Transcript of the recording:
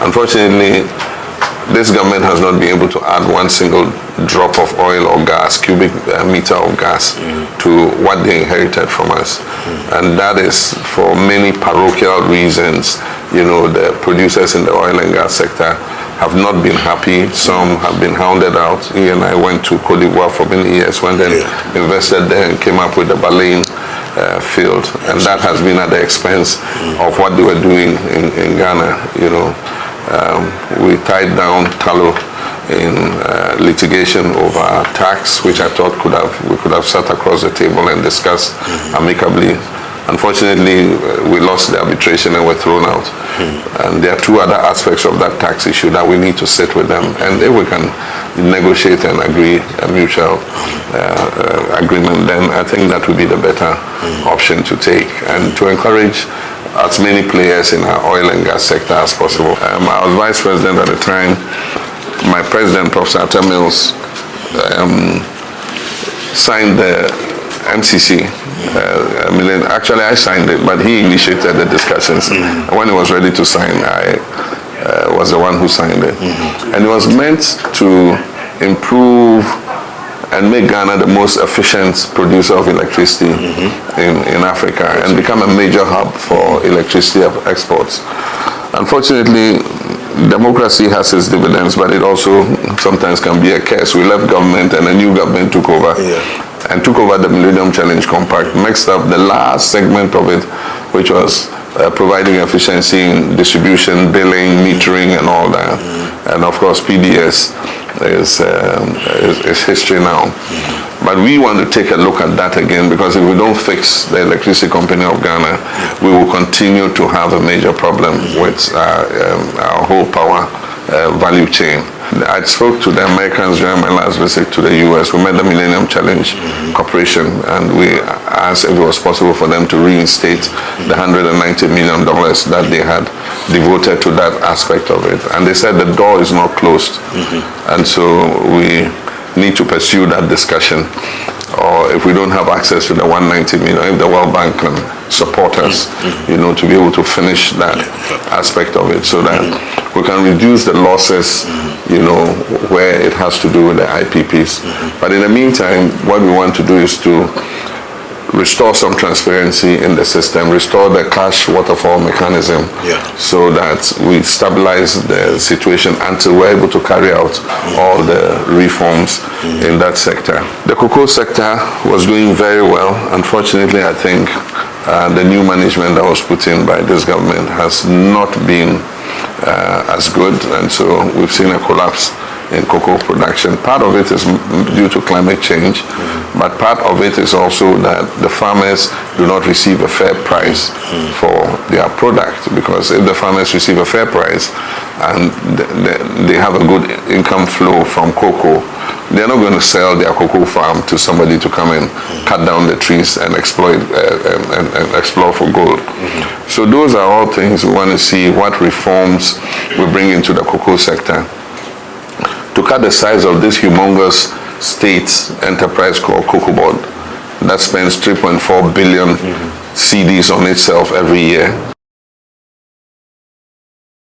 Unfortunately, this government has not been able to add one single drop of oil or gas, cubic meter of gas, to what they inherited from us. And that is for many parochial reasons. You know, the producers in the oil and gas sector have not been happy. Some have been hounded out. He and I went to Cote d'Ivoire for many years, went and invested there and came up with the Baleine field. And that has been at the expense of what they were doing in Ghana, you know. We tied down tallow in litigation over tax, which I thought we could have sat across the table and discussed amicably. Unfortunately, we lost the arbitration and were thrown out. And there are two other aspects of that tax issue that we need to sit with them. And if we can negotiate and agree a mutual agreement, then I think that would be the better option to take. And to encourage as many players in our oil and gas sector as possible. I was vice president at the time. My president, Professor Atta Mills, signed the MCC. Actually, I signed it, but he initiated the discussions. And when he was ready to sign, I was the one who signed it. And it was meant to improve and make Ghana the most efficient producer of electricity in Africa and become a major hub for electricity exports. Unfortunately, democracy has its dividends, but it also sometimes can be a curse. We left government and a new government took over and took over the Millennium Challenge Compact, mixed up the last segment of it, which was providing efficiency in distribution, billing, metering, and all that. And of course, PDS is history now. But we want to take a look at that again, because if we don't fix the Electricity Company of Ghana, we will continue to have a major problem with our whole power value chain. I spoke to the Americans during my last visit to the US. We met the Millennium Challenge Corporation, and we asked if it was possible for them to reinstate the $190 million that they had devoted to that aspect of it. And they said the door is not closed. And so we need to pursue that discussion. Or if we don't have access to the 190 million, if the World Bank can support us, you know, to be able to finish that aspect of it, so that we can reduce the losses, you know, where it has to do with the IPPs. But in the meantime, what we want to do is to restore some transparency in the system, restore the cash waterfall mechanism, so that we stabilize the situation until we're able to carry out all the reforms in that sector. The cocoa sector was doing very well. Unfortunately, I think the new management that was put in by this government has not been as good, and so we've seen a collapse in cocoa production. Part of it is due to climate change, but part of it is also that the farmers do not receive a fair price for their product, because if the farmers receive a fair price and they have a good income flow from cocoa, they're not going to sell their cocoa farm to somebody to come and cut down the trees and exploit and explore for gold. So those are all things we want to see, what reforms we bring into the cocoa sector to cut the size of this humongous state enterprise called Cocoa Board that spends 3.4 billion CDs on itself every year.